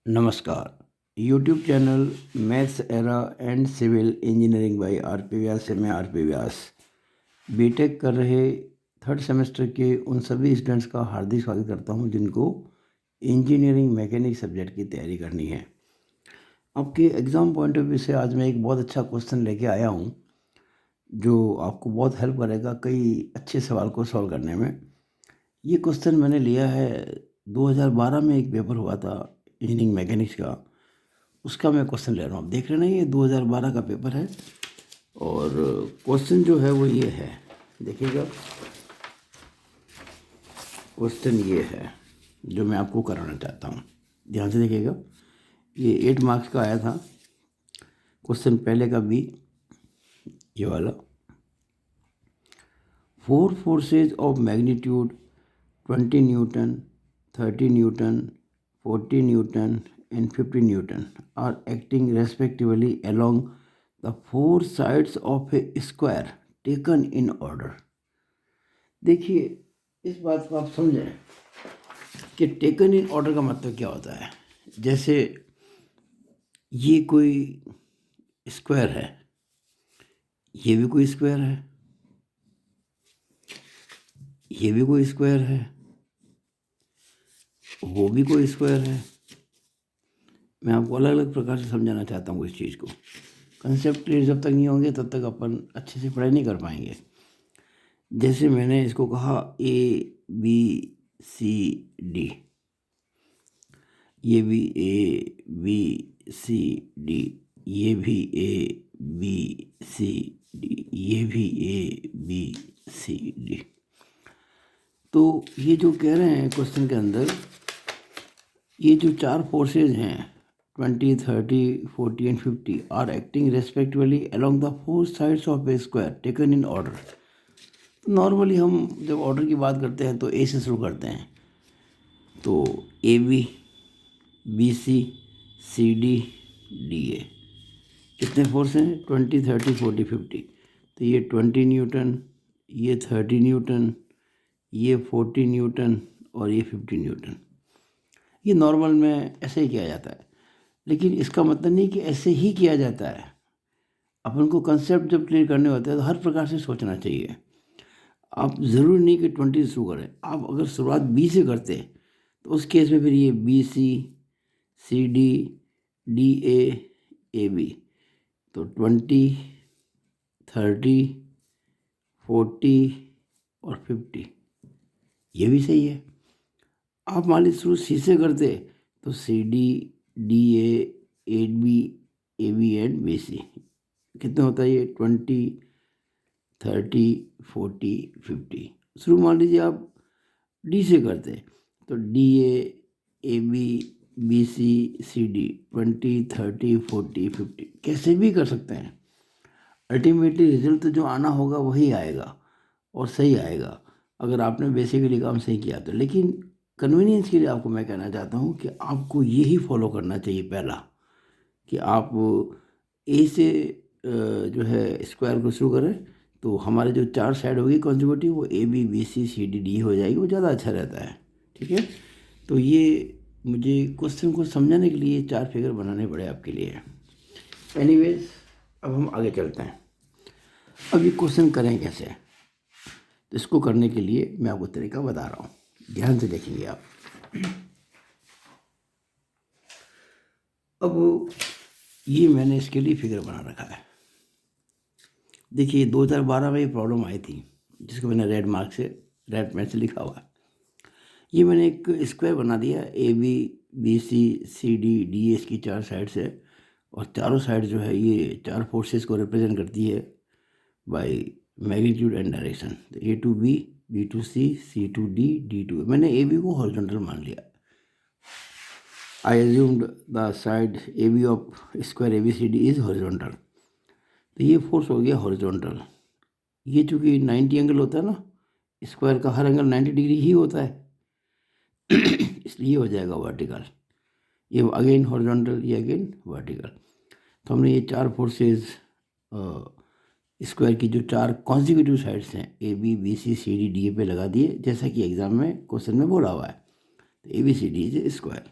नमस्कार। YouTube channel maths era and civil engineering by R P. Vyas से मैं आर.पी. व्यास BTech कर रहे थर्ड सेमेस्टर के उन सभी स्टूडेंट्स का हार्दिक स्वागत करता हूं जिनको इंजीनियरिंग मैकेनिक सब्जेक्ट की तैयारी करनी है। आपके एग्ज़ाम पॉइंट ऑफ व्यू से आज मैं एक बहुत अच्छा क्वेश्चन लेके आया हूं जो आपको बहुत हेल्प करेगा कई अच्छे सवाल को सॉल्व करने में। ये क्वेश्चन मैंने लिया है 2012 में एक पेपर हुआ था इंजीनियरिंग मैकेनिक्स का, उसका मैं क्वेश्चन ले रहा हूँ। आप देख रहे हैं ना, ये 2012 का पेपर है और क्वेश्चन जो है वो ये है, देखिएगा। क्वेश्चन ये है जो मैं आपको कराना चाहता हूँ, ध्यान से देखिएगा। ये 8 मार्क्स का आया था क्वेश्चन, पहले का भी ये वाला। 4 forces of magnitude 20 Newton, 30 Newton, 40 Newton and 50 Newton are acting respectively along the four sides of a square taken in order। देखिए, इस बात को आप समझें कि टेकन इन ऑर्डर का मतलब क्या होता है। जैसे ये कोई स्क्वायर है, ये भी कोई स्क्वायर है, ये भी कोई स्क्वायर है, वो भी कोई स्क्वायर है। मैं आपको अलग अलग प्रकार से समझाना चाहता हूँ इस चीज़ को। कंसेप्ट क्लियर जब तक नहीं होंगे तब तक अपन अच्छे से पढ़ाई नहीं कर पाएंगे। जैसे मैंने इसको कहा ABCD, ये भी ABCD, ये भी ABCD, ये भी ABCD। तो ये जो कह रहे हैं क्वेश्चन के अंदर, ये जो 4 फोर्सेज हैं 20, 30, 40 and 50 are acting respectively along the 4 sides of a square taken in order. तो नॉर्मली हम जब ऑर्डर की बात करते हैं तो ए से शुरू करते हैं। तो AB, BC, CD, DA कितने फोर्स हैं? 20, 30, 40, 50। तो ये 20 न्यूटन, ये 30 न्यूटन, ये 40 न्यूटन और ये 50 न्यूटन। ये नॉर्मल में ऐसे ही किया जाता है, लेकिन इसका मतलब नहीं कि ऐसे ही किया जाता है। अपन को कंसेप्ट जब क्लियर करने होते हैं तो हर प्रकार से सोचना चाहिए। आप ज़रूरी नहीं कि 20 से शुरू करें। आप अगर शुरुआत B से करते तो उस केस में फिर ये BC, CD, DA, AB, तो 20, 30, 40 और 50, ये भी सही है। आप मान लीजिए शुरू C से करते तो CD, DA, AB, AB and BC कितना होता है? ये 20, 30, 40, 50। शुरू मान लीजिए आप D से करते तो DA, AB, BC, CD 20, 30, 40, 50 कैसे भी कर सकते हैं। अल्टीमेटली रिजल्ट जो आना होगा वही आएगा और सही आएगा अगर आपने बेसिकली काम सही किया तो। लेकिन कन्वीनियंस के लिए आपको मैं कहना चाहता हूँ कि आपको यही फॉलो करना चाहिए पहला, कि आप ए से जो है स्क्वायर को शुरू करें तो हमारे जो 4 साइड होगी कॉन्जिक्यूटिव वो ABBCCDD हो जाएगी, वो ज़्यादा अच्छा रहता है। ठीक है, तो ये मुझे क्वेश्चन को समझाने के लिए 4 फिगर बनाने पड़े आपके लिए। एनीवेज, अब हम आगे चलते हैं। अब ये क्वेश्चन करें कैसे, तो इसको करने के लिए मैं आपको तरीका बता रहा हूँ, ध्यान से देखेंगे आप। अब ये मैंने इसके लिए फिगर बना रखा है। देखिए 2012 में ये प्रॉब्लम आई थी जिसको मैंने रेड मार्क से, रेड पेन से लिखा हुआ है। ये मैंने एक स्क्वायर बना दिया ABBCCD इसकी 4 साइड से, और चारों साइड जो है ये 4 फोर्सेस को रिप्रेजेंट करती है बाय मैग्नीट्यूड एंड डायरेक्शन। तो A to B, B to C, C to D, D to A। मैंने AB को हॉरिजॉन्टल मान लिया। I assumed the side AB of square ABCD is horizontal। तो ये फोर्स हो गया हॉरिजॉन्टल। ये चूँकि 90 एंगल होता है ना, स्क्वायर का हर एंगल 90 डिग्री ही होता है इसलिए हो जाएगा वर्टिकल। ये अगेन हॉरिजॉन्टल, ये अगेन वर्टिकल। तो हमने ये 4 फोर्सेस स्क्वायर की जो 4 कॉन्जिक्यूटिव साइड्स हैं ABBCCD DA पे लगा दिए, जैसा कि एग्जाम में क्वेश्चन में बोला हुआ है। तो ABCD इज ए स्क्वायर।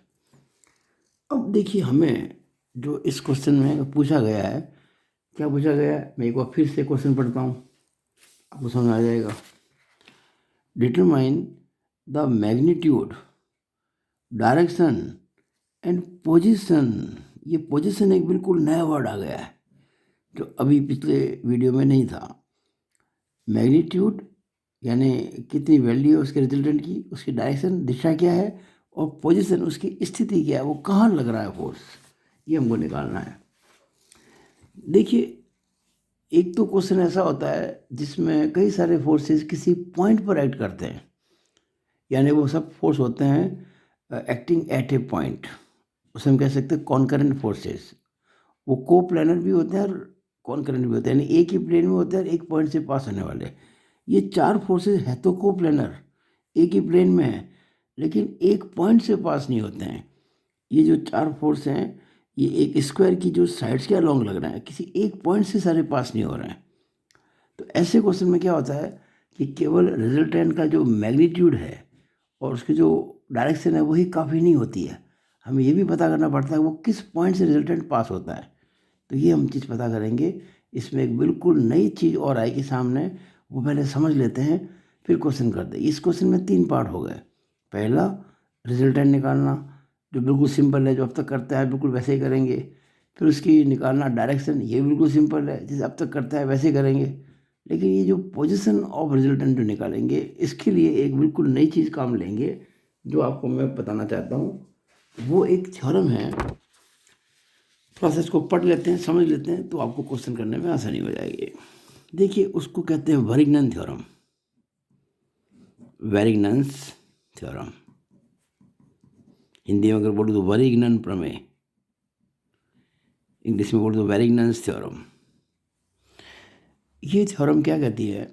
अब देखिए हमें जो इस क्वेश्चन में पूछा गया है, क्या पूछा गया है, मैं एक बार फिर से क्वेश्चन पढ़ता हूँ, आपको समझ आ जाएगा। Determine the magnitude, direction and position. ये पोजीशन एक बिल्कुल नया वर्ड आ गया है जो अभी पिछले वीडियो में नहीं था। मैग्नीट्यूड यानी कितनी वैल्यू है उसके रिजल्टेंट की, उसकी डायरेक्शन दिशा क्या है, और पोजीशन उसकी स्थिति क्या है, वो कहाँ लग रहा है फोर्स, ये हमको निकालना है। देखिए एक तो क्वेश्चन ऐसा होता है जिसमें कई सारे फोर्सेस किसी पॉइंट पर एक्ट करते हैं, यानी वो सब फोर्स होते हैं एक्टिंग एट ए पॉइंट, उसे हम कह सकते हैं कॉन्करेंट फोर्सेस। वो को प्लानर भी होते हैं और कॉन्करेंट भी होते हैं, यानी एक ही प्लेन में होते हैं और एक पॉइंट से पास होने वाले। ये चार फोर्सेस है तो को प्लानर, एक ही प्लेन में है लेकिन एक पॉइंट से पास नहीं होते हैं। ये जो चार फोर्स हैं ये एक स्क्वायर की जो साइड्स के अलोंग लग रहे हैं, किसी एक पॉइंट से सारे पास नहीं हो रहे हैं। तो ऐसे क्वेश्चन में क्या होता है कि केवल रिजल्टेंट का जो मैग्नीट्यूड है और उसकी जो डायरेक्शन है वही काफ़ी नहीं होती है, हमें ये भी पता करना पड़ता है वो किस पॉइंट से रिजल्टेंट पास होता है। तो ये हम चीज़ पता करेंगे। इसमें एक बिल्कुल नई चीज़ और आएगी सामने, वो पहले समझ लेते हैं फिर क्वेश्चन करते हैं। इस क्वेश्चन में 3 पार्ट हो गए। पहला रिजल्टेंट निकालना, जो बिल्कुल सिंपल है, जो अब तक करता है बिल्कुल वैसे ही करेंगे। फिर उसकी निकालना डायरेक्शन, ये बिल्कुल सिंपल है, जैसे अब तक करता है वैसे ही करेंगे। लेकिन ये जो पोजीशन ऑफ रिजल्टेंट जो निकालेंगे इसके लिए एक बिल्कुल नई चीज़ काम लेंगे जो आपको मैं बताना चाहता हूँ। वो एक थ्योरम है, थोड़ा सा इसको पढ़ लेते हैं, समझ लेते हैं, तो आपको क्वेश्चन करने में आसानी हो जाएगी। देखिए उसको कहते हैं वेरिग्नन थ्योरम। वेरिग्नन्स थ्योरम, हिंदी में अगर बोलूँ तो वेरिग्नन प्रमेय, इंग्लिश में बोलूँ तो वेरिग्नन्स थ्योरम। ये थ्योरम क्या कहती है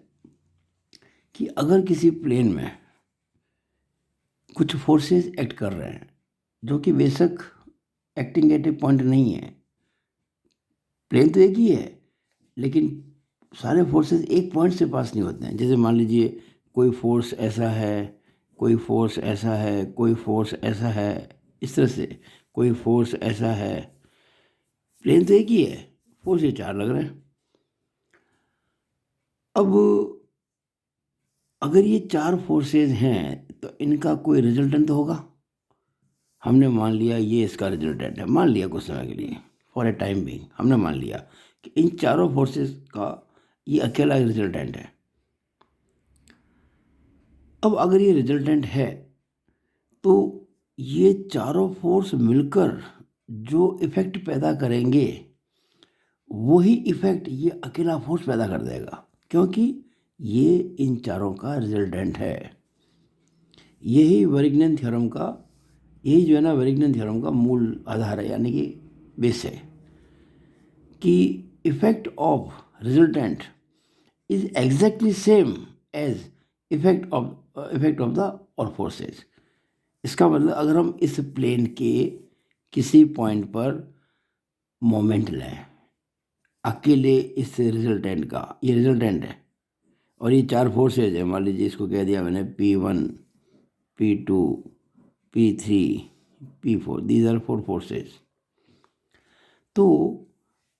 कि अगर किसी प्लेन में कुछ फोर्सेस एक्ट कर रहे हैं जो कि बेशक एक्टिंग एट ए पॉइंट नहीं है, प्लेन तो एक ही है लेकिन सारे फोर्सेस एक पॉइंट से पास नहीं होते हैं। जैसे मान लीजिए कोई फोर्स ऐसा है, कोई फोर्स ऐसा है, कोई फोर्स ऐसा है, इस तरह से कोई फोर्स ऐसा है। प्लेन तो एक ही है, फोर्स ये 4 लग रहे हैं। अब अगर ये 4 फोर्सेस हैं तो इनका कोई रिजल्टेंट तो होगा। हमने मान लिया ये इसका रिजल्टेंट है, मान लिया कुछ समय के लिए, फॉर ए टाइम बीइंग हमने मान लिया कि इन चारों फोर्सेस का ये अकेला रिजल्टेंट है। अब अगर ये रिजल्टेंट है तो ये चारों फोर्स मिलकर जो इफेक्ट पैदा करेंगे वही इफेक्ट ये अकेला फोर्स पैदा कर देगा, क्योंकि ये इन चारों का रिजल्टेंट है। यही वेरिग्नन थ्योरम का, यही जो है ना वेरिग्नन थ्योरम का मूल आधार है, यानी कि बेस है कि effect of resultant is exactly same as effect of the all forces. इसका मतलब अगर हम इस प्लेन के किसी पॉइंट पर मोमेंट लें अकेले इस रिजल्टेंट का, ये रिजल्टेंट है और ये 4 फोर्सेज है, मान लीजिए इसको कह दिया मैंने P1, P2, P3, P4, these are 4 forces. तो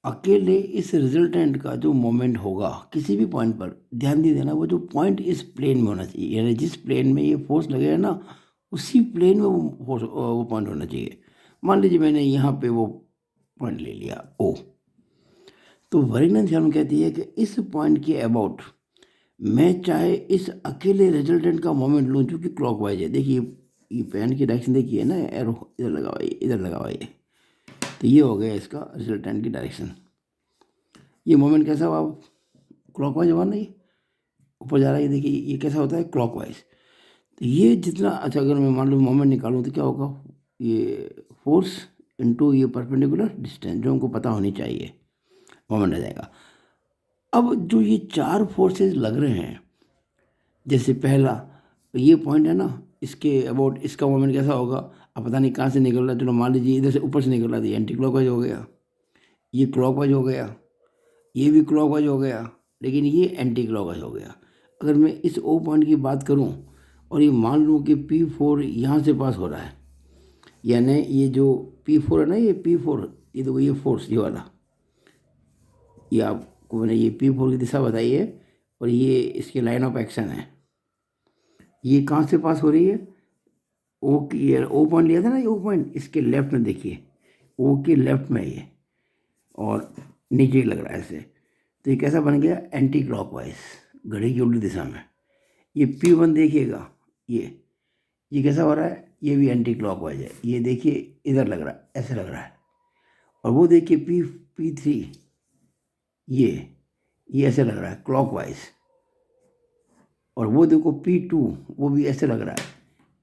अकेले इस रिजल्टेंट का जो मोमेंट होगा किसी भी पॉइंट पर, ध्यान दे देना वो जो पॉइंट इस प्लेन में होना चाहिए, यानी जिस प्लेन में ये फोर्स लगेगा ना उसी प्लेन में वो फोर्स वो पॉइंट होना चाहिए। मान लीजिए मैंने यहाँ पे वो पॉइंट ले लिया O, तो वेरिग्नन थ्योरम कहती है कि इस पॉइंट के अबाउट मैं चाहे इस अकेले रिजल्टेंट का मोमेंट लूँ जो कि क्लॉकवाइज है। देखिए ये पेन की डायरेक्शन देखिए ना, एरो इधर लगा हुआ है, इधर लगा हुआ है, तो ये हो गया इसका रिजल्टेंट की डायरेक्शन। ये मोमेंट कैसा हुआ, क्लॉकवाइज हुआ ना, ये ऊपर जा रहा है, ये देखिए ये कैसा होता है क्लॉकवाइज। तो ये जितना अच्छा अगर मैं मान लो मोमेंट निकालूँ तो क्या होगा, ये फोर्स इनटू ये परपेंडिकुलर डिस्टेंस जो हमको पता होनी चाहिए, मोमेंट आ जाएगा। अब जो ये 4 फोर्सेस लग रहे हैं, जैसे पहला ये पॉइंट है ना, इसके अबाउट इसका मोमेंट कैसा होगा, अब पता नहीं कहाँ से निकल रहा है, चलो मान लीजिए इधर से ऊपर से निकल रहा था, ये एंटी क्लॉकवाइज हो गया, ये क्लॉकवाइज हो गया, ये भी क्लॉकवाइज हो गया, लेकिन ये एंटी क्लॉकवाइज हो गया। अगर मैं इस O पॉइंट की बात करूं और ये मान लूं कि P4 यहाँ से पास हो रहा है, यानी ये जो P4 है ना, ये P4, ये देखो ये फोर्स, ये वाला, ये आपको मैंने ये P4 की दिशा बताई है, और ये इसकी लाइन ऑफ एक्शन है। ये कहाँ से पास हो रही है? ओ की, ओ पॉइंट लिया था ना, ये ओ पॉइंट, इसके लेफ्ट में देखिए, ओ के लेफ्ट में ये, और नीचे लग रहा है ऐसे। तो ये कैसा बन गया? एंटी क्लॉकवाइज, घड़ी की उल्टी दिशा में। ये P1 देखिएगा, ये कैसा हो रहा है? ये भी एंटी क्लॉकवाइज है। ये देखिए इधर लग रहा है, ऐसे लग रहा है। और वो देखिए P3, ये ऐसे लग रहा है क्लॉकवाइज। और वो देखो P2, वो भी ऐसे लग रहा है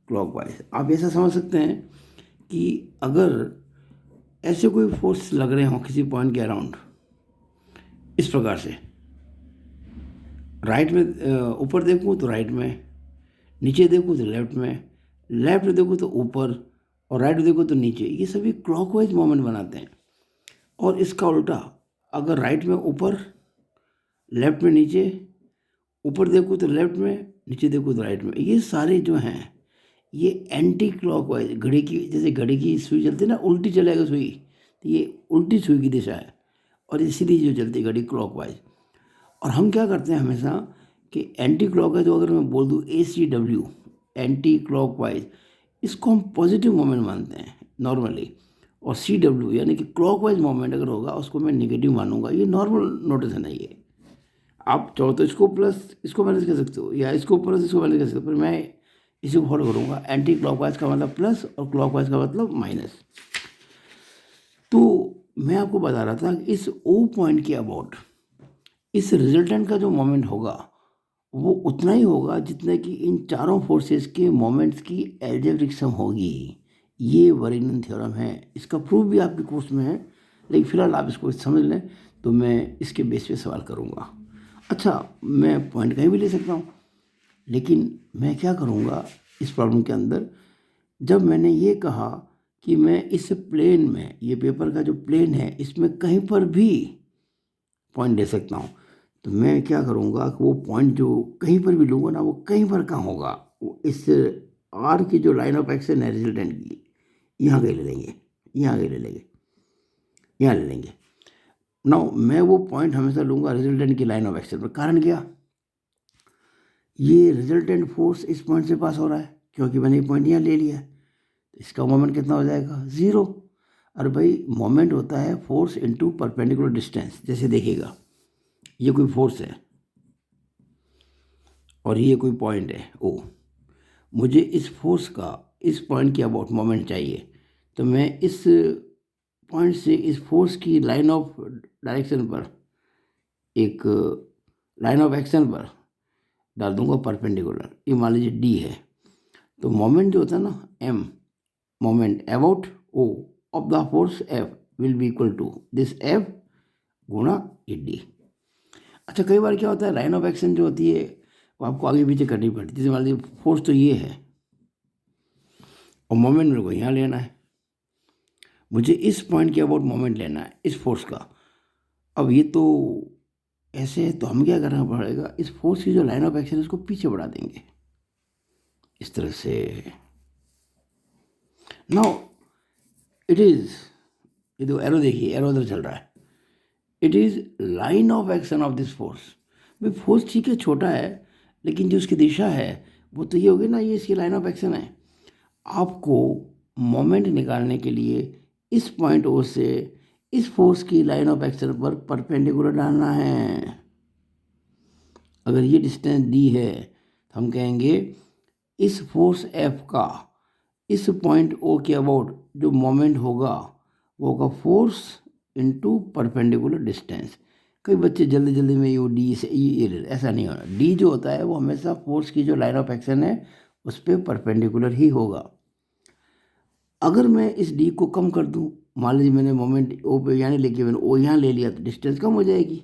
क्लॉकवाइज। आप ऐसा समझ सकते हैं कि अगर ऐसे कोई फोर्स लग रहे हों किसी पॉइंट के अराउंड, इस प्रकार से, राइट में ऊपर देखूँ तो राइट में, नीचे देखूँ तो लेफ्ट में देखूँ तो ऊपर, और राइट में देखूँ तो नीचे, ये सभी क्लॉकवाइज मोमेंट बनाते हैं। और इसका उल्टा, अगर राइट में ऊपर, लेफ्ट में नीचे, ऊपर देखूँ तो लेफ्ट में, नीचे देखूँ तो राइट में, ये सारे जो हैं ये एंटी क्लॉकवाइज, घड़ी की, जैसे घड़ी की सुई चलती है ना, उल्टी चलेगा सुई, तो ये उल्टी सुई की दिशा है, और ये सीधी जो चलती है घड़ी क्लॉकवाइज। और हम क्या करते हैं हमेशा कि एंटी क्लॉकवाइज, तो अगर मैं बोल दूँ ACW, एंटी क्लॉकवाइज, इसको हम पॉजिटिव मोमेंट मानते हैं नॉर्मली। और CW यानी कि क्लॉकवाइज मोमेंट अगर होगा, उसको मैं नेगेटिव मानूंगा। ये नॉर्मल नोटेशन है ये। आप चाहो तो इसको प्लस इसको माइनस कर सकते हो, या इसको प्लस इसको माइनस कर सकते हो, पर मैं इसी को फॉलो करूँगा। एंटी क्लॉकवाइज का मतलब प्लस, और क्लॉकवाइज का मतलब माइनस। तो मैं आपको बता रहा था कि इस O पॉइंट के अबाउट इस रिजल्टेंट का जो मोमेंट होगा वो उतना ही होगा जितना कि इन चारों फोर्सेस के मोमेंट्स की एल्जेब्रिक सम होगी। ये वरिनन थ्योरम है। इसका प्रूफ भी आपके कोर्स में है, लेकिन फिलहाल आप इसको समझ लें तो मैं इसके बेस पे सवाल करूँगा। अच्छा, मैं पॉइंट कहीं भी ले सकता हूँ, लेकिन मैं क्या करूँगा इस प्रॉब्लम के अंदर, जब मैंने ये कहा कि मैं इस प्लेन में, ये पेपर का जो प्लेन है, इसमें कहीं पर भी पॉइंट ले सकता हूँ, तो मैं क्या करूँगा कि वो पॉइंट जो कहीं पर भी लूँगा ना, वो कहीं पर कहाँ होगा, वो इस आर की जो लाइन ऑफ एक्शन है रिजल्टेंट की, यहाँ के ले लेंगे, यहाँ के ले लेंगे, यहाँ ले लेंगे। नाउ मैं वो पॉइंट हमेशा लूँगा रिजल्टेंट की लाइन ऑफ एक्शन पर। कारण क्या? ये रिजल्टेंट फोर्स इस पॉइंट से पास हो रहा है, क्योंकि मैंने ये पॉइंट यहाँ ले लिया है, तो इसका मोमेंट कितना हो जाएगा? 0। और भाई मोमेंट होता है फोर्स इनटू परपेंडिकुलर डिस्टेंस। जैसे देखिएगा, ये कोई फोर्स है और ये कोई पॉइंट है O, मुझे इस फोर्स का इस पॉइंट के अबाउट मोमेंट चाहिए, तो मैं इस पॉइंट से इस फोर्स की लाइन ऑफ डायरेक्शन पर, एक लाइन ऑफ एक्शन पर डाल दूंगा परपेंडिकुलर। ये मान लीजिए D है, तो मोमेंट जो होता है ना M, moment about O of the force F will be equal to this F गुणा ये D। अच्छा, कई बार क्या होता है, लाइन ऑफ एक्शन जो होती है वो आपको आगे पीछे करनी पड़ती है। जैसे मान लीजिए फोर्स तो ये है और मोमेंट मेरे को यहाँ लेना है, मुझे इस पॉइंट के अबाउट मोमेंट लेना है इस फोर्स का। अब ये तो ऐसे है, तो हमें क्या करना पड़ेगा, इस फोर्स की जो लाइन ऑफ एक्शन है उसको पीछे बढ़ा देंगे इस तरह से। नाउ इट इज, ये तो एरो देखिए, एरो उधर चल रहा है, it is line of action of this force. भाई फोर्स ठीक है छोटा है, लेकिन जो उसकी दिशा है वो तो ये होगी ना, ये इसकी लाइन ऑफ एक्शन है। आपको मोमेंट निकालने के लिए इस पॉइंट O से इस फोर्स की लाइन ऑफ एक्शन पर परपेंडिकुलर डालना है। अगर ये डिस्टेंस D है तो हम कहेंगे इस फोर्स F का इस पॉइंट O के अबाउट जो मोमेंट होगा वो होगा फोर्स इनटू परपेंडिकुलर डिस्टेंस। कई बच्चे जल्दी जल्दी में ये D से ये ऐसा नहीं होना। D जो होता है वो हमेशा फोर्स की जो लाइन ऑफ एक्शन है उस पर परपेंडिकुलर ही होगा। अगर मैं इस D को कम कर दूं, मान लीजिए मैंने मोमेंट O पे यहाँ लेके मैंने O यहाँ ले लिया, तो डिस्टेंस कम हो जाएगी।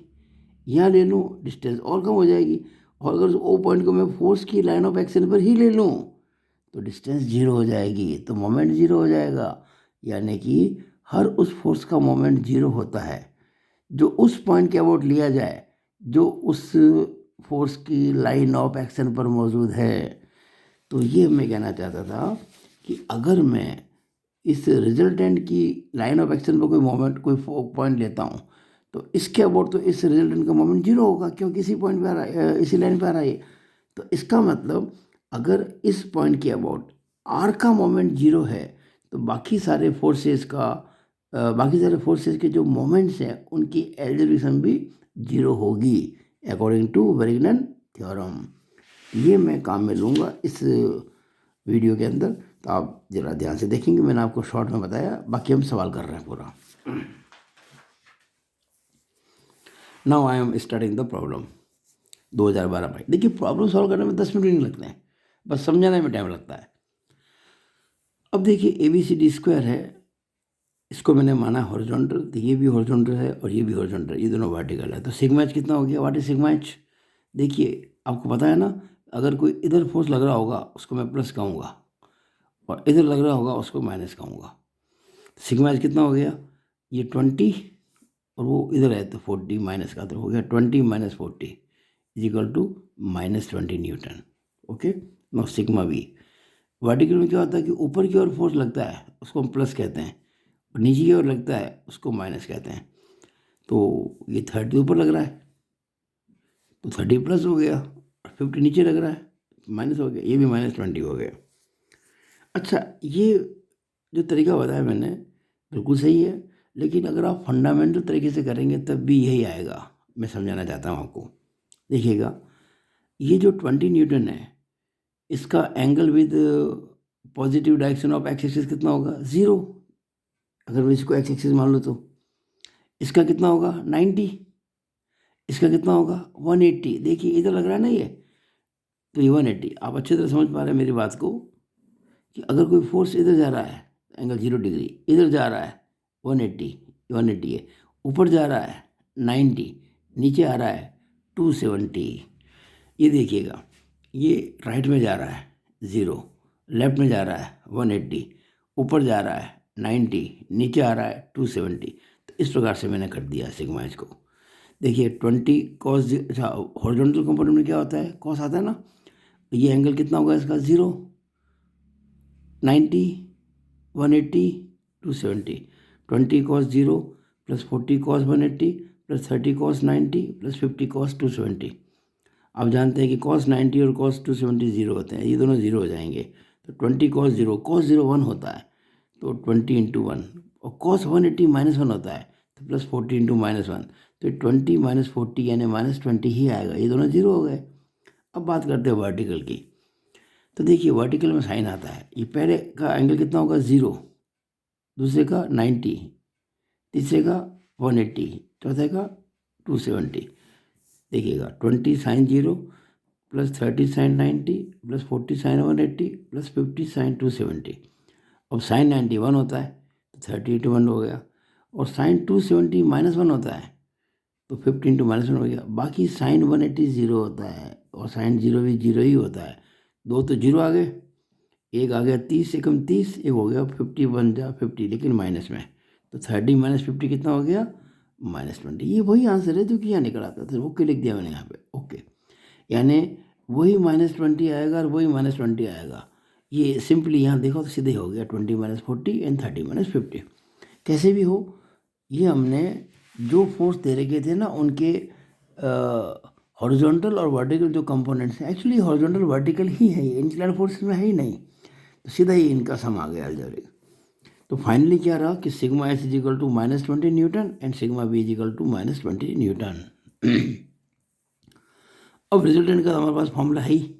यहाँ ले लूँ, डिस्टेंस और कम हो जाएगी। और अगर उस O पॉइंट को मैं फोर्स की लाइन ऑफ एक्शन पर ही ले लूँ तो डिस्टेंस 0 हो जाएगी, तो मोमेंट 0 हो जाएगा। यानी कि हर उस फोर्स का मोमेंट 0 होता है जो उस पॉइंट के अबाउट लिया जाए जो उस फोर्स की लाइन ऑफ एक्शन पर मौजूद है। तो ये मैं कहना चाहता था कि अगर मैं इस रिजल्टेंट की लाइन ऑफ एक्शन पर कोई मोमेंट कोई पॉइंट लेता हूँ तो इसके अबाउट तो इस रिजल्टेंट का मोमेंट जीरो होगा, क्योंकि इसी पॉइंट पे आ रहा है, इसी लाइन पे आ रहा है। तो इसका मतलब अगर इस पॉइंट के अबाउट आर का मोमेंट जीरो है तो बाकी सारे फोर्सेस के जो मोमेंट्स हैं उनकी एल्जेब्रिक भी जीरो होगी अकॉर्डिंग टू वेरिग्नन थ्योरम। ये मैं काम में लूँगा इस वीडियो के अंदर, तो आप ज़रा ध्यान से देखेंगे। मैंने आपको शॉर्ट में बताया, बाकी हम सवाल कर रहे हैं पूरा। Now I am starting the problem 2012 भाई। देखिए प्रॉब्लम सॉल्व करने में 10 मिनट नहीं लगते हैं, बस समझाने में टाइम लगता है। अब देखिए ABCD² है, इसको मैंने माना हॉरिजॉन्टल, तो ये भी हॉरिजॉन्टल है और ये भी हॉरिजॉन्टल, ये दोनों वर्टिकल है। तो सिग्मा एच कितना हो गया, व्हाट इज सिग्मा एच? देखिए आपको पता है ना, अगर कोई इधर फोर्स लग रहा होगा उसको मैं प्लस कहूँगा और इधर लग रहा होगा उसको माइनस कहूँगा। सिग्मा एच कितना हो गया, ये 20 और वो इधर है तो 40 माइनस का, तो हो गया 20 minus 40 is equal to -20 newton. Okay, now sigma B. Vertical में क्या होता है कि ऊपर की ओर फोर्स लगता है उसको हम प्लस कहते हैं, और नीचे की ओर लगता है उसको माइनस कहते हैं। तो ये 30 ऊपर लग रहा है तो 30 प्लस हो गया, और 50 नीचे लग रहा है माइनस हो गया, ये भी -20 हो गया। अच्छा, ये जो तरीका बताया मैंने बिल्कुल सही है, लेकिन अगर आप फंडामेंटल तरीके से करेंगे तब भी यही आएगा। मैं समझाना चाहता हूँ आपको। देखिएगा, ये जो 20 न्यूटन है इसका angle with positive direction of X axis कितना होगा, 0। अगर मैं इसको एक्स एक्सिस मान लूँ तो इसका कितना होगा 90, इसका कितना होगा 180। देखिए इधर लग रहा है ना ये, तो ये 180। आप अच्छी तरह समझ पा रहे हैं मेरी बात को कि अगर कोई फोर्स इधर जा रहा है एंगल 0 डिग्री, इधर जा रहा है 180 है, ऊपर जा रहा है 90, नीचे आ रहा है 270। ये देखिएगा, ये राइट में जा रहा है 0, लेफ्ट में जा रहा है 180, ऊपर जा रहा है 90, नीचे आ रहा है 270। तो इस प्रकार से मैंने कर दिया सिग्मा एच को। देखिए 20 कॉस, अच्छा हॉरिजॉन्टल कंपोनेंट में क्या होता है, कॉस आता है ना, ये एंगल कितना होगा इसका 0, 90, 180, 270। 20 cos 0 plus 40 cos 180 plus 30 cos 90 plus 50 cos 270। आप जानते हैं कि कॉस 90 और कॉस 270 0 होते हैं, ये दोनों 0 हो जाएंगे। तो 20 कॉस 0, कॉस 0 1 होता है, तो 20 इंटू 1, और कॉस 180 -1 होता है तो प्लस 40 इंटू -1, तो 20 माइनस 40 यानी -20 ही आएगा। ये दोनों 0 हो गए। अब बात करते हैं वर्टिकल की। तो देखिए वर्टिकल में साइन आता है, ये पहले का एंगल कितना होगा 0, दूसरे का 90, तीसरे का 180, चौथे का 270। देखिएगा 20 sine 0 plus 30 sine 90 plus 40 sine 180 plus 50 sine 270। अब साइन 90 1 होता है तो 30 इंटू 1 हो गया, और साइन 270 -1 होता है तो 50 इंटू -1 हो गया। बाकी साइन 180 0 होता है और साइन 0 भी 0 ही होता है। दो तो 0 आ गए, एक आ गया 30 से कम 30, एक हो गया 50 बन जा 50 लेकिन माइनस में, तो 30 माइनस 50 कितना हो गया -20। ये वही आंसर है जो कि यहाँ निकल आता था। ओके लिख दिया मैंने यहाँ पे, ओके, यानी वही -20 आएगा और वही -20 आएगा। ये सिंपली यहाँ देखो तो सीधे हो गया 20 माइनस 40 एंड 30 माइनस 50। कैसे भी हो, ये हमने जो फोर्स दे रखे थे ना उनके हॉरिजॉन्टल और वर्टिकल जो कंपोनेंट्स हैं, एक्चुअली हॉरिजॉन्टल वर्टिकल ही है, ये इंक्लाइंड फोर्स में है ही नहीं, तो सीधा ही इनका सम आ गया अलजेब्रिक। तो फाइनली क्या रहा कि sigma H is equal to -20 newton and sigma B is equal to -20 newton. अब रिजल्टेंट का हमारे पास फॉर्मूला है ही,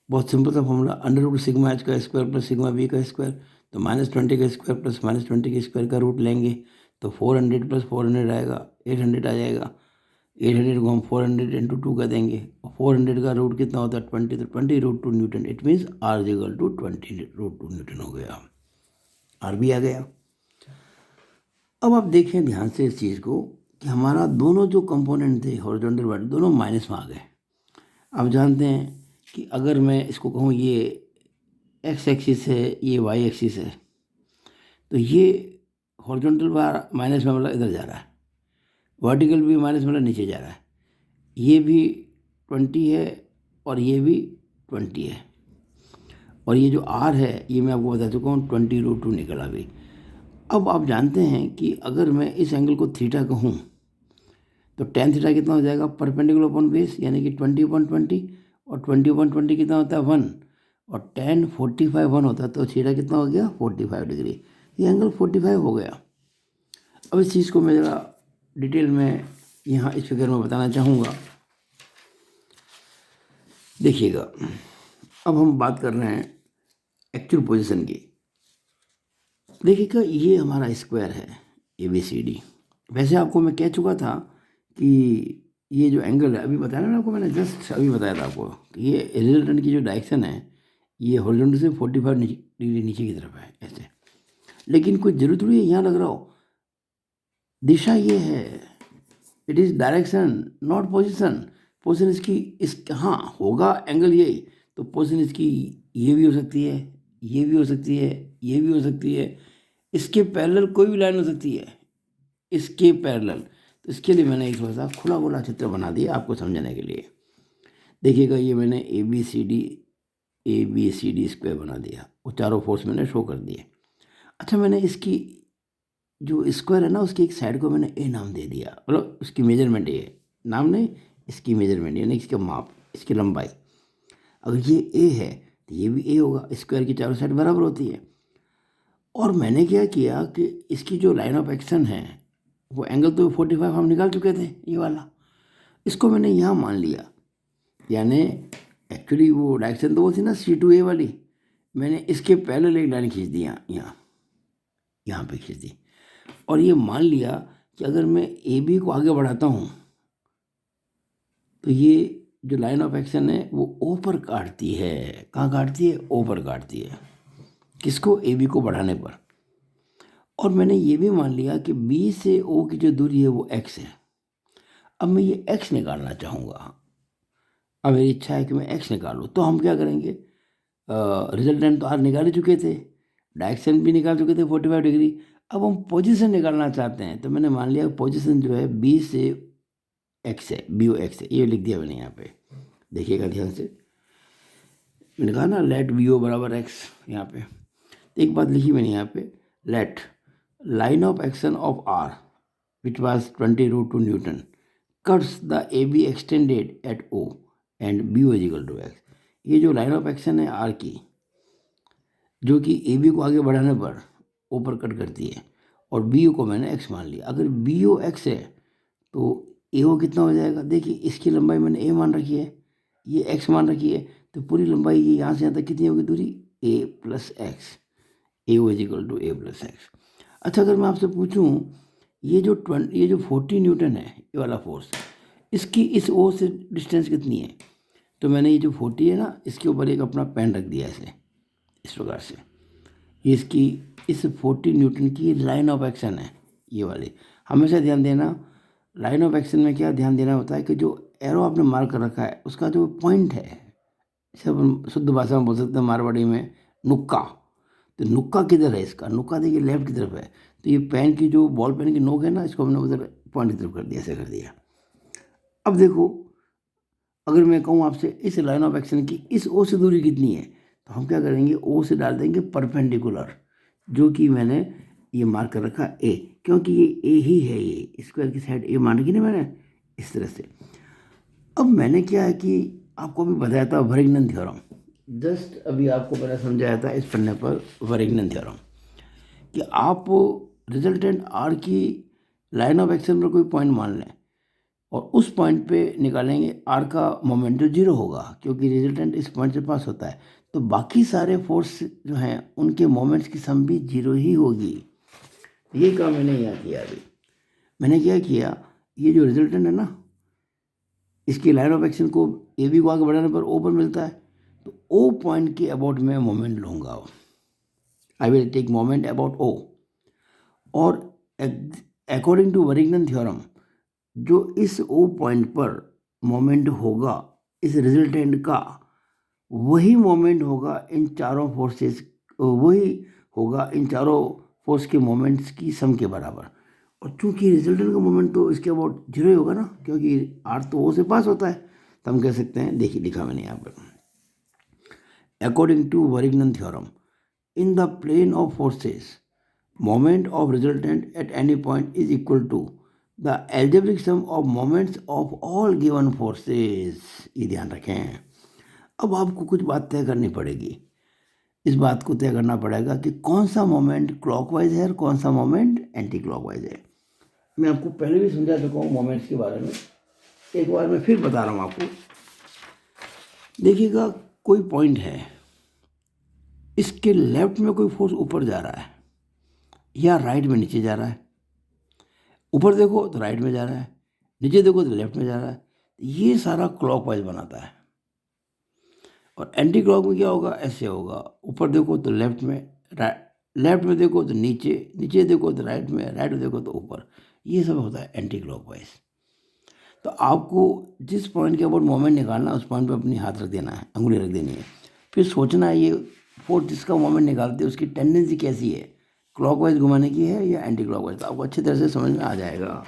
बहुत सिंपल सा formula, under root sigma H का स्क्वायर प्लस सिग्मा बी का स्क्वायर। तो -20 का स्क्वायर प्लस -20 के स्क्वायर का रूट लेंगे तो 400 प्लस 400 आएगा, 800 आ जाएगा। 800 को हम 400 इंटू 2 कर देंगे, 400 का रूट कितना होता है 20, तो 20 √2 newton. It means R equal to 20 √2 newton हो गया, आर भी आ गया। अब आप देखें ध्यान से इस चीज़ को कि हमारा दोनों जो कंपोनेंट थे हॉरिजॉन्टल वर्टिकल दोनों माइनस में आ गए। आप जानते हैं कि अगर मैं इसको कहूँ ये एक्स एक्सिस है, ये वाई एक्सिस है, तो ये हॉरिजॉन्टल बार माइनस में मतलब इधर जा रहा है, वर्टिकल भी माइनस मतलब नीचे जा रहा है। ये भी 20 है और ये भी 20 है, और ये जो आर है ये मैं आपको बता चुका हूँ 20√2 निकला अभी। अब आप जानते हैं कि अगर मैं इस एंगल को थीटा कहूँ तो टेन थीटा कितना हो जाएगा, परपेंडिकुलर अपॉन बेस यानी कि 20/20, और 20/20 कितना होता है 1, और टेन 45 1 होता है, तो थीटा कितना हो गया 45 डिग्री। ये एंगल 45 हो गया। अब इस चीज़ को मैं ज़रा डिटेल में यहाँ इस फिगर में बताना चाहूँगा। देखिएगा, अब हम बात कर रहे हैं एक्चुअल पोजीशन की। देखिएगा, ये हमारा स्क्वायर है ABCD। वैसे आपको मैं कह चुका था कि ये जो एंगल है, अभी बताया ना आपको, मैंने जस्ट अभी बताया था आपको कि ये रिजल्टेंट की जो डायरेक्शन है ये हॉरिजॉन्टल से 45 डिग्री नीचे की तरफ है ऐसे। लेकिन कोई जरूरत नहीं है यहाँ लग रहा हो, दिशा ये है, it is direction not position. Position इसकी हाँ होगा एंगल ये, तो पोजीशन इसकी ये भी हो सकती है, ये भी हो सकती है, ये भी हो सकती है, इसके पैरेलल कोई भी लाइन हो सकती है, इसके पैरेलल। तो इसके लिए मैंने एक थोड़ा सा खुला खुला चित्र बना दिया आपको समझने के लिए। देखिएगा, ये मैंने ABCD स्क्वायर बना दिया, वो चारों फोर्स मैंने शो कर दिए। अच्छा, मैंने इसकी जो स्क्वायर है ना उसकी एक साइड को मैंने A नाम दे दिया, मतलब उसकी मेजरमेंट ये नाम नहीं, इसकी मेजरमेंट यानी इसका माप, इसकी लंबाई। अगर ये A है तो ये भी A होगा, स्क्वायर की चारों साइड बराबर होती है। और मैंने क्या किया कि इसकी जो लाइन ऑफ एक्शन है वो एंगल तो 45 हम निकाल चुके थे, ये वाला, इसको मैंने यहाँ मान लिया। यानी एक्चुअली वो डायरेक्शन तो वो थी ना C2A वाली, मैंने इसके पहले एक लाइन खींच दी यहाँ पे खींच दी, और ये मान लिया कि अगर मैं AB को आगे बढ़ाता हूँ तो ये जो लाइन ऑफ एक्शन है वो O पर काटती है। कहाँ काटती है? O पर काटती है। किसको? AB को बढ़ाने पर। और मैंने ये भी मान लिया कि B से O की जो दूरी है वो x है। अब मैं ये x निकालना चाहूँगा, अब मेरी इच्छा है कि मैं x निकालूँ, तो हम क्या करेंगे, रिजल्टेंट तो R निकाल ही चुके थे, डायरेक्शन भी निकाल चुके थे 45 डिग्री। अब हम पोजीशन निकालना चाहते हैं, तो मैंने मान लिया पोजीशन जो है B से x है, BO x है, ये लिख दिया मैंने यहाँ पे। देखिएगा ध्यान से, मैंने कहा ना लेट BO बराबर x, यहाँ पे एक बात लिखी मैंने यहाँ पे, let line of action of R which was 20√2 Newton cuts the AB extended at O and BO is equal to x। ये जो लाइन ऑफ एक्शन है R की, जो कि AB को आगे बढ़ाने पर O पर कट करती है, और BO को मैंने x मान लिया। अगर BO x है तो AO कितना हो जाएगा? देखिए, इसकी लंबाई मैंने A मान रखी है, ये x मान रखी है, तो पूरी लंबाई ये यहाँ से यहाँ तक कितनी होगी दूरी? A + x, AO is equal to A + x। अच्छा, अगर मैं आपसे पूछूं ये जो 40 न्यूटन है ये वाला फोर्स, इसकी इस O से डिस्टेंस कितनी है? तो मैंने ये जो 40 है ना, इसके ऊपर एक अपना पेन रख दिया ऐसे, इस प्रकार से। ये इसकी इस 40 न्यूटन की लाइन ऑफ एक्शन है ये वाली। हमेशा ध्यान देना, लाइन ऑफ एक्शन में क्या ध्यान देना होता है कि जो एरो आपने मार्क कर रखा है उसका जो पॉइंट है, सब शुद्ध भाषा में बोल सकते हैं मारवाड़ी में, नुक्का। तो नुक्का किधर है इसका? नुक्का देखिए लेफ्ट की तरफ है, तो ये पेन की जो बॉल पेन की नोक है ना, इसको हमने उधर पॉइंट की तरफ कर दिया, ऐसे कर दिया। अब देखो, अगर मैं कहूँ आपसे इस लाइन ऑफ एक्शन की इस O से दूरी कितनी है, तो हम क्या करेंगे, O से डाल देंगे परपेंडिकुलर, जो कि मैंने ये मार्क कर रखा A, क्योंकि ये A ही है, ये स्क्वायर की साइड A मान रखी ना मैंने, इस तरह से। अब मैंने क्या है कि आपको अभी बताया था वरिग्नन थ्योरम, जस्ट अभी आपको मैंने समझाया था इस पन्ने पर वरिग्नन थ्योरम, कि आप रिजल्टेंट R की लाइन ऑफ एक्शन पर कोई पॉइंट मान लें और उस पॉइंट पे निकालेंगे R का मोमेंट जो 0 होगा, क्योंकि रिजल्टेंट इस पॉइंट से पास होता है, तो बाकी सारे फोर्स जो हैं उनके मोमेंट्स की सम भी 0 ही होगी। ये काम मैंने यहाँ किया। अभी मैंने क्या किया, ये जो रिजल्टेंट है ना, इसकी लाइन ऑफ एक्शन को AB को आगे बढ़ाने पर O पर मिलता है, तो O पॉइंट के अबाउट मैं मोमेंट लूँगा, I will take moment about O। और अकॉर्डिंग टू वरिग्नन थ्योरम, जो इस O पॉइंट पर मोमेंट होगा इस रिजल्टेंट का, वही मोमेंट होगा इन चारों फोर्सेस, वही होगा इन चारों फोर्स के मोमेंट्स की सम के बराबर। और चूंकि रिजल्टेंट का मोमेंट तो इसके अबाउट 0 ही होगा ना, क्योंकि R तो O से पास होता है, तो हम कह सकते हैं, देखिए लिखा मैंने यहाँ पर, according to Varignan theorem. In the plane of forces, moment of resultant at any point is equal to the algebraic sum of moments of all given forces. ये ध्यान रखें। अब आपको कुछ बात तय करनी पड़ेगी। इस बात को तय करना पड़ेगा कि कौन सा मोमेंट क्लॉकवाइज है और कौन सा मोमेंट एंटी क्लॉकवाइज है। मैं आपको पहले भी समझा चुका हूँ मोमेंट्स के बारे में, एक बार मैं फिर बता रहा हूँ आपको। देखिएगा, कोई पॉइंट है, इसके लेफ्ट में कोई फोर्स ऊपर जा रहा है या राइट में नीचे जा रहा है। ऊपर देखो तो राइट में जा रहा है, नीचे देखो तो लेफ्ट में जा रहा है। ये सारा क्लॉकवाइज बनाता है। और एंटी क्लॉक में क्या होगा? ऐसे होगा, ऊपर देखो तो लेफ्ट में, लेफ्ट में देखो तो नीचे, नीचे देखो तो राइट में, राइट में देखो तो ऊपर। ये सब होता है एंटी क्लॉकवाइज। तो आपको जिस पॉइंट के ऊपर मोमेंट निकालना है उस पॉइंट पे अपनी हाथ रख देना है, अंगुली रख देनी है। फिर सोचना है ये फोर्स जिसका मोमेंट निकालते हैं उसकी टेंडेंसी कैसी है, क्लॉकवाइज घुमाने की है या एंटी क्लॉकवाइज। तो आपको अच्छी तरह से समझ में आ जाएगा।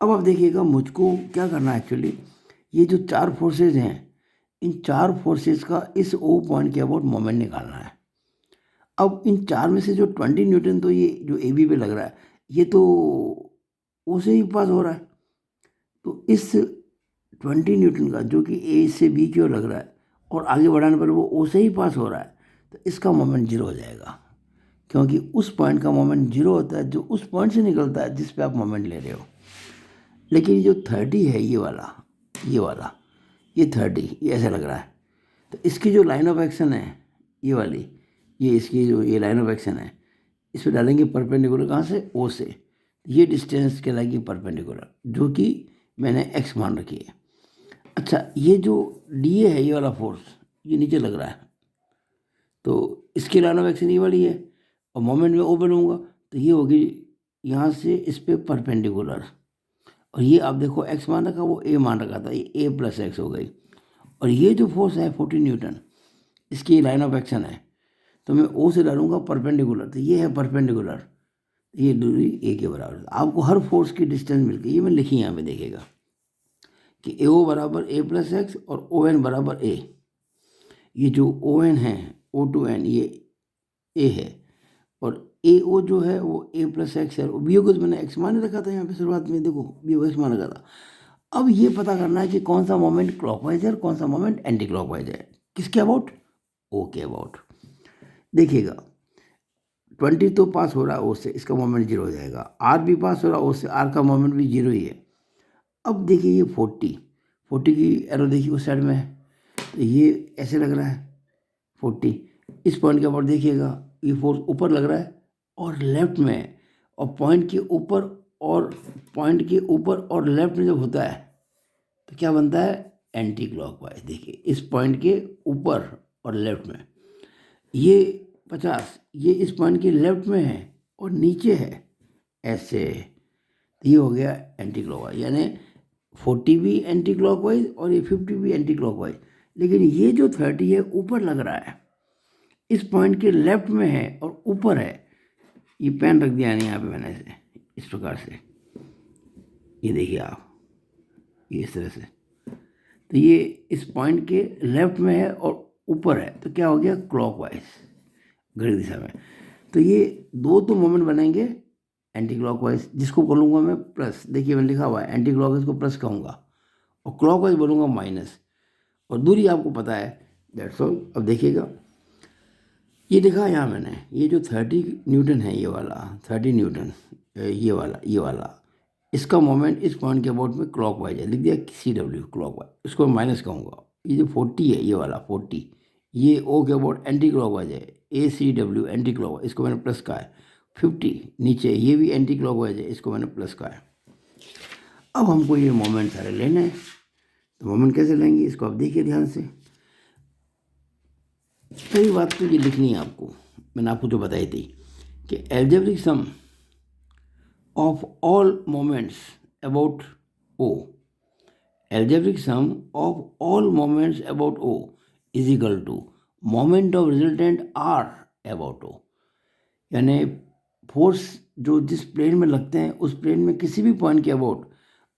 अब आप देखिएगा, मुझको क्या करना है एक्चुअली, ये जो चार फोर्सेज हैं, इन चार फोर्सेज का इस ओ पॉइंट के अबाउट मोमेंट निकालना है। अब इन चार में से जो 20 न्यूटन तो ये जो ए बी पे लग रहा है, ये तो ओ से ही पास हो रहा है। तो इस 20 न्यूटन का जो कि ए से बी की ओर लग रहा है और आगे बढ़ाने पर वो ओ से ही पास हो रहा है, तो इसका मोमेंट जीरो हो जाएगा, क्योंकि उस पॉइंट का मोमेंट जीरो होता है जो उस पॉइंट से निकलता है जिस पे आप मोमेंट ले रहे हो। लेकिन जो 30 है, ये वाला, ये 30, ये ऐसे लग रहा है, तो इसकी जो लाइन ऑफ एक्शन है ये वाली, ये इसकी जो ये लाइन ऑफ एक्शन है, इस पर डालेंगे परपेंडिकुलर, कहाँ से? ओ से। ये डिस्टेंस कहलाएगी परपेंडिकुलर, जो कि मैंने एक्स मान रखी है। अच्छा, ये जो डी है, ये वाला फोर्स, ये नीचे लग रहा है, तो इसकी लाइन ऑफ एक्शन ये वाली है, और मोमेंट में ओ बनूंगा तो ये होगी यहाँ से इस पे परपेंडिकुलर। और ये आप देखो एक्स मान रखा, वो ए मान रखा था, ये ए प्लस एक्स हो गई। और ये जो फोर्स है 40 न्यूटन, इसकी लाइन ऑफ एक्शन है, तो मैं ओ से डालूंगा परपेंडिकुलर, तो ये है परपेंडिकुलर, ये दूरी ए के बराबर। आपको हर फोर्स की डिस्टेंस मिल गई, ये मैं लिखी यहाँ पे देखिएगा कि ए ओ बराबर ए प्लस एक्स और ओ एन बराबर ए। ये जो ओ एन है, ओ टू एन, ये ए है, और ए ओ जो है वो ए प्लस एक्स है। बी ओ को तो मैंने एक्स मान रखा था यहाँ पे शुरुआत में, देखो बी ओ एक्स मान रखा था। अब ये पता करना है कि कौन सा मोमेंट क्लॉकवाइज है और कौन सा मोमेंट एंटी क्लॉकवाइज है। किसके अबाउट? ओ के अबाउट। देखिएगा, 20 तो पास हो रहा है ओ से, इसका मोमेंट जीरो हो जाएगा। आर भी पास हो रहा है ओ से, आर का मोमेंट भी जीरो ही है। अब देखिए ये 40 की एरो देखिए उस साइड में है, तो ये ऐसे लग रहा है 40। इस पॉइंट के ऊपर देखिएगा, ये फोर्स ऊपर लग रहा है और लेफ्ट में है, और पॉइंट के ऊपर और लेफ्ट में जब होता है तो क्या बनता है? Anti clockwise. देखिए इस पॉइंट के ऊपर और लेफ्ट में, ये 50, ये इस पॉइंट के लेफ्ट में है और नीचे है ऐसे, तो ये हो गया एंटी क्लॉकवाइज। यानी 40 भी एंटी क्लॉकवाइज और ये 50 भी एंटी क्लॉकवाइज। लेकिन ये जो 30 है ऊपर लग रहा है, इस पॉइंट के लेफ्ट में है और ऊपर है। ये पेन रख दिया नहीं यहाँ पे मैंने ऐसे, इस प्रकार से, ये देखिए आप, ये इस तरह से, तो ये इस पॉइंट के लेफ्ट में है और ऊपर है, तो क्या हो गया? क्लॉकवाइज, घड़ी दिशा में। तो ये दो तो मोमेंट बनेंगे एंटी क्लॉकवाइज, जिसको बोलूँगा मैं प्लस। देखिए मैंने लिखा हुआ है एंटी क्लॉकवाइज को प्लस कहूँगा और क्लॉकवाइज बोलूँगा माइनस, और दूरी आपको पता है, दैट्स ऑल। अब देखिएगा, ये लिखा है यहाँ मैंने, ये जो 30 न्यूटन है, ये वाला 30 न्यूटन, ये वाला, इसका मोमेंट इस पॉइंट के अबाउट में क्लॉकवाइज है, लिख दिया CW क्लॉकवाइज, इसको माइनस कहूँगा। ये जो 40 है, ये वाला 40, ये ओ के अबाउट एंटी क्लॉकवाइज है, ACW एंटी क्लॉकवाइज, इसको मैंने प्लस कहा है। 50 नीचे, ये भी एंटी क्लॉकवाइज है, इसको मैंने प्लस कहा है। अब हमको ये मोमेंट सारे लेने हैं, तो मोमेंट कैसे लेंगे इसको आप देखिए ध्यान से। पहली बात तो ये लिखनी है आपको, मैंने आपको जो बताई थी कि algebraic sum of all moments about O, algebraic sum of all moments about O is equal to moment of resultant R about O. यानी फोर्स जो जिस प्लेन में लगते हैं उस प्लेन में किसी भी पॉइंट के अबाउट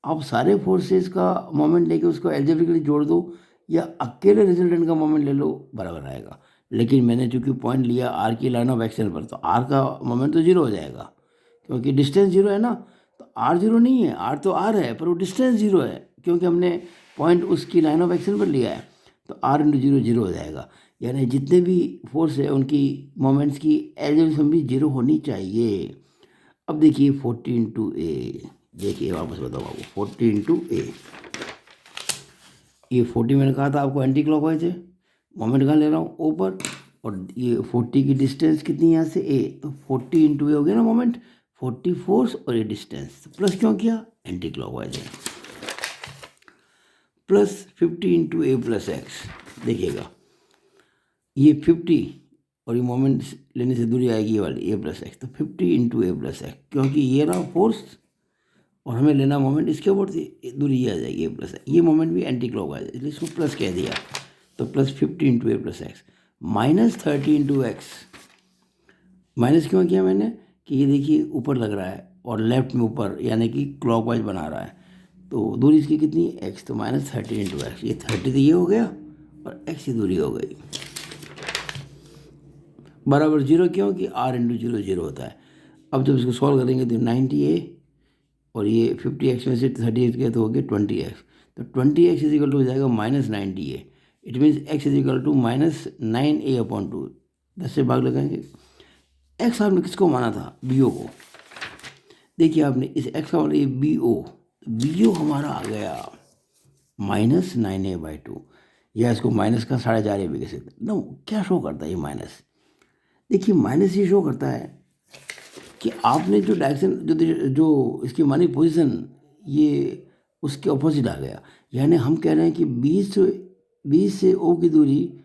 आप सारे फोर्सेस का मोमेंट लेके उसको एल्जेब्रिकली जोड़ दो, या अकेले रिजल्टेंट का मोमेंट ले लो, बराबर आएगा। लेकिन मैंने चूंकि पॉइंट लिया आर की लाइन ऑफ एक्शन पर, तो आर का मोमेंट तो जीरो हो जाएगा, क्योंकि डिस्टेंस जीरो है ना। तो आर जीरो नहीं है, आर तो आर है, पर वो डिस्टेंस जीरो है, क्योंकि हमने पॉइंट उसकी लाइन ऑफ एक्शन पर लिया है। तो आर इंटू जीरो जीरो हो जाएगा, यानी जितने भी फोर्स है उनकी मोमेंट्स की एल्जेब्रिज्म भी जीरो होनी चाहिए। अब देखिए 40 × A, देखिए वापस बताओ आपको 40 × A। ये 40 मैंने कहा था आपको एंटी क्लॉकवाइज है, मोमेंट कहाँ ले रहा हूँ ऊपर, और ये 40 की डिस्टेंस कितनी है यहाँ से A, तो 40 × A हो गया ना मोमेंट, 40 फोर्स और ये डिस्टेंस, तो प्लस क्यों किया, एंटी क्लॉकवाइज है। प्लस 50 × A + X, देखिएगा ये 50 और ये मोमेंट लेने से दूरी आएगी ये वाली A + X, तो 50 × A + X, क्योंकि ये रहा फोर्स और हमें लेना मोमेंट इसके ऊपर से, दूरी ये आ जाएगी A + X, ये मोमेंट भी एंटी क्लॉकवाइज है, इसलिए इसको प्लस कह दिया। तो plus 50 × A + X minus 30 × X। Minus क्यों किया मैंने, कि ये देखिए ऊपर लग रहा है और लेफ्ट में ऊपर, यानी कि क्लॉकवाइज बना रहा है, तो दूरी इसकी कितनी x, तो माइनस 30 × X, ये 30 तो ये हो गया और x की दूरी हो गई, बराबर जीरो, क्यों कि r × 0 0 होता है। अब जब इसको सॉल्व करेंगे तो 90A और ये 50x में से 38 गया तो हो गया 20x, तो 20x हो जाएगा -90A। It means x -9A/2, 10 से भाग लगाएंगे। x आपने किसको माना था, BO को, देखिए आपने इस x का मतलब ये BO हमारा आ गया -9A/2, या इसको माइनस का 4.5A भी कह सकते ना। क्या शो करता है ये माइनस, देखिए माइनस ये शो करता है कि आपने जो डायरेक्शन जो इसकी मानी पोजीशन, ये उसके ऑपोजिट आ गया। यानी हम कह रहे हैं कि 20 से O की दूरी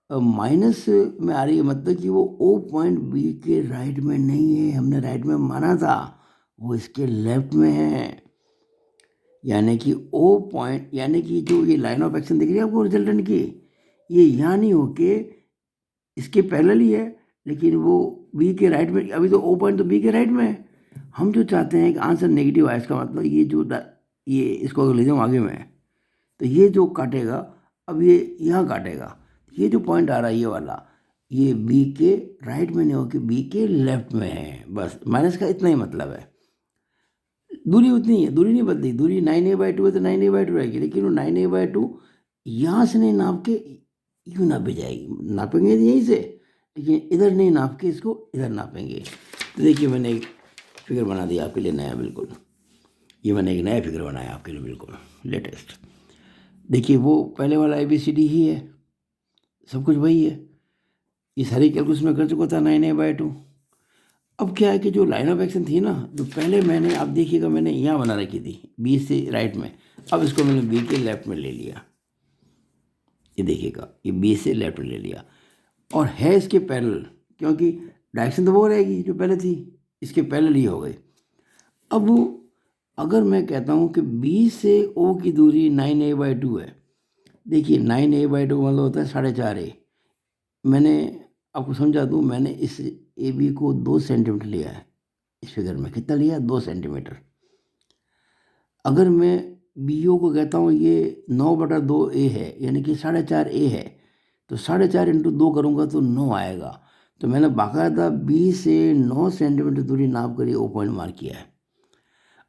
माइनस में आ रही है, मतलब कि वो O पॉइंट B के राइट में नहीं है, हमने राइट में माना था, वो इसके लेफ्ट में है। यानी कि O पॉइंट, यानी कि जो ये लाइन ऑफ एक्शन दिख रही है आपको रिजल्टेंट की, ये यहाँ नहीं होके इसके पैरेलल ही है, लेकिन वो B के राइट में, अभी तो O पॉइंट तो B के राइट में है। हम जो चाहते हैं कि आंसर नेगेटिव आए, इसका मतलब ये जो ये इसको अगर ले जाऊँ आगे में, तो ये जो काटेगा, अब ये यहाँ काटेगा, ये जो पॉइंट आ रहा है ये वाला, ये B के राइट में नहीं होकर B के लेफ्ट में है, बस माइनस का इतना ही मतलब है। दूरी उतनी है, दूरी नहीं बदली, दूरी 9A/2 है तो 9A/2 रहेगी, लेकिन वो 9A/2 यहाँ से नहीं नाप के यूँ नापी जाएगी, नापेंगे यहीं से, लेकिन इधर नहीं नाप के इसको इधर नापेंगे। तो देखिए मैंने एक फिगर बना दिया आपके लिए नया, बिल्कुल ये मैंने एक नया फिगर बनाया आपके लिए, बिल्कुल लेटेस्ट। देखिए वो पहले वाला ABCD ही है, सब कुछ वही है, ये सारी कैलकुलस में कर चुका था 9A/2। अब क्या है कि जो लाइन ऑफ एक्शन थी ना, तो पहले मैंने, आप देखिएगा मैंने यहाँ बना रखी थी B से राइट में, अब इसको मैंने B के लेफ्ट में ले लिया, ये देखिएगा ये B से लेफ्ट में ले लिया, और है इसके पैरेलल, क्योंकि डायरेक्शन तो वो रहेगी जो पहले थी, इसके पैरेलल ही हो गई। अब अगर मैं कहता हूँ कि B से O की दूरी 9A/2 है, देखिए 9A/2 मतलब होता है 4.5A। मैंने आपको समझा दूँ, मैंने इस AB को 2 सेंटीमीटर लिया है, इस फिगर में कितना लिया, 2 सेंटीमीटर। अगर मैं BO को कहता हूँ ये 9/2A है, यानी कि 4.5A है, तो 4.5 × 2 करूँगा तो 9 आएगा। तो मैंने बाकायदा B से 9 सेंटीमीटर दूरी नाप कर ये O पॉइंट मार्क किया है।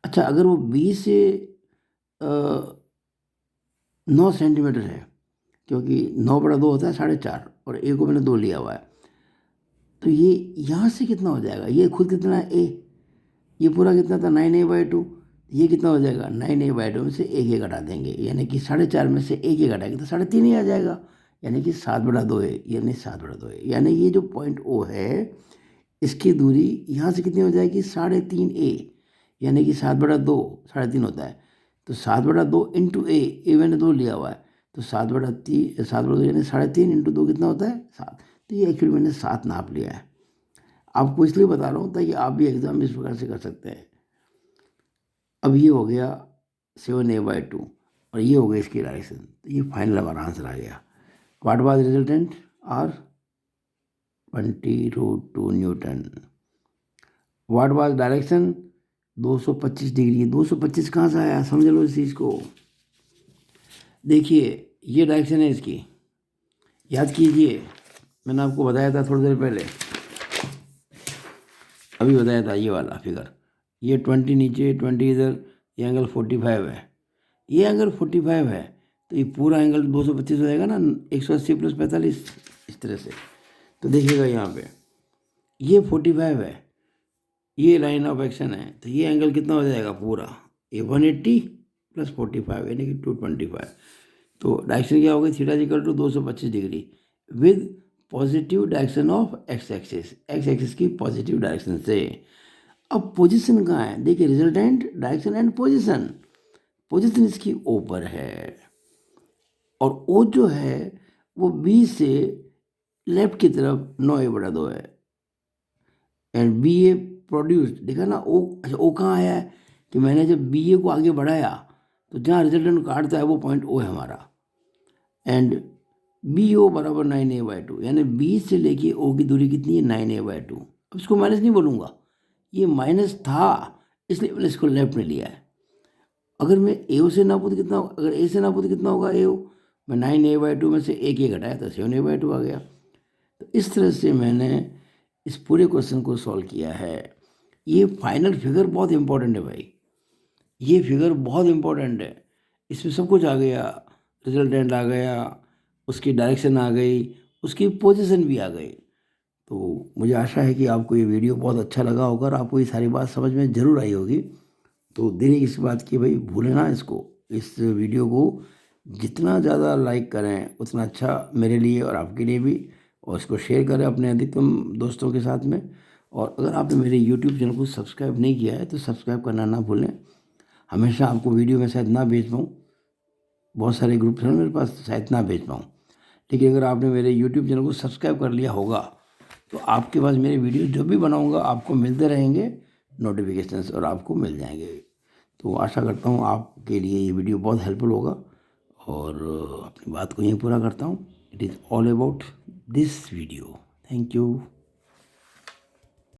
अच्छा, अगर वो B से 9 सेंटीमीटर है, क्योंकि 9/2 होता है 4.5, और A को मैंने 2 लिया हुआ है, तो ये यहाँ से कितना हो जाएगा, ये खुद कितना है A, ये पूरा कितना था 9A/2, ये कितना हो जाएगा 9A/2 में से 1 घटा देंगे, यानी कि 4.5 में से 1 घटाएंगे तो 3.5 ही आ जाएगा, यानी कि 7/2 है, यानी 7/2 है। यानी ये जो पॉइंट O है, इसकी दूरी यहाँ से कितनी हो जाएगी 3.5A, यानी कि 7/2 3.5 होता है, तो 7/2 × A मैंने 2 लिया हुआ है, तो 7/2 यानी 3.5 × 2 कितना होता है 7, तो ये एक्चुअली मैंने 7 नाप लिया है। आपको इसलिए बता रहा हूँ ताकि आप भी एग्जाम इस प्रकार से कर सकते हैं। अब ये हो गया 7A/2 और ये हो गया इसकी डायरेक्शन, तो ये फाइनल हमारा आंसर आ गया। What was resultant, R 20√2 Newton. What was direction, 225 degree. 225 कहाँ से आया, समझ लो इस चीज़ को। देखिए ये डायरेक्शन है इसकी, याद कीजिए मैंने आपको बताया था थोड़ी देर पहले, अभी बताया था ये वाला फिगर, ये 20 नीचे 20 इधर, ये एंगल 45 है, ये एंगल 45 है, तो ये पूरा एंगल 225 हो जाएगा ना, 180 + 45 इस तरह से। तो देखिएगा यहाँ पे ये 45 है, ये लाइन ऑफ एक्शन है, तो ये एंगल कितना हो जाएगा पूरा, ये 180 + 45 यानी कि 225। तो डायरेक्शन क्या होगी, theta equal to 225 degree with positive direction of X axis की पॉजिटिव डायरेक्शन से। अब पोजीशन कहाँ है, देखिए रिजल्टेंट डायरेक्शन एंड पोजीशन इसकी ऊपर है, और ओ जो है वो बी से लेफ्ट की तरफ 9a/2 है, एंड बी ए प्रोड्यूस्ड, देखा ना ओ, अच्छा ओ कहाँ आया है कि मैंने जब बी ए को आगे बढ़ाया तो जहाँ रिजल्टेंट काटता है वो पॉइंट ओ है हमारा, एंड बी ओ बराबर 9a/2, यानी बी से लेके ओ की दूरी कितनी है 9a/2। अब इसको माइनस नहीं बोलूँगा, ये माइनस था इसलिए मैंने इसको लेफ्ट में लिया है। अगर मैं ए ओ से नापूँ तो कितना होगा, अगर ए से नापूँ तो कितना होगा ए ओ, मैं 9a/2 में से एक ए घटाया तो 7a/2 आ गया। तो इस तरह से मैंने इस पूरे क्वेश्चन को सॉल्व किया है। ये फाइनल फिगर बहुत इंपॉर्टेंट है भाई, ये फिगर बहुत इंपॉर्टेंट है, इसमें सब कुछ आ गया, रिजल्टेंट आ गया, उसकी डायरेक्शन आ गई, उसकी पोजीशन भी आ गई। तो मुझे आशा है कि आपको ये वीडियो बहुत अच्छा लगा होगा और आपको ये सारी बात समझ में ज़रूर आई होगी। तो देरी इस बात की भाई भूलें ना इसको, इस वीडियो को जितना ज़्यादा लाइक करें उतना अच्छा मेरे लिए और आपके लिए भी, और इसको शेयर करें अपने अधिकतम दोस्तों के साथ में। और अगर आपने मेरे यूट्यूब चैनल को सब्सक्राइब नहीं किया है तो सब्सक्राइब करना ना भूलें। हमेशा आपको वीडियो में शायद ना भेज पाऊँ, बहुत सारे ग्रुप्स हैं मेरे पास, शायद ना भेज पाऊँ, लेकिन अगर आपने मेरे यूट्यूब चैनल को सब्सक्राइब कर लिया होगा तो आपके पास मेरे वीडियो जो भी बनाऊंगा आपको मिलते रहेंगे नोटिफिकेशंस, और आपको मिल जाएंगे। तो आशा करता हूँ आपके लिए ये वीडियो बहुत हेल्पफुल होगा, और अपनी बात को यहीं पूरा करता हूँ। It is all about this video. Thank you.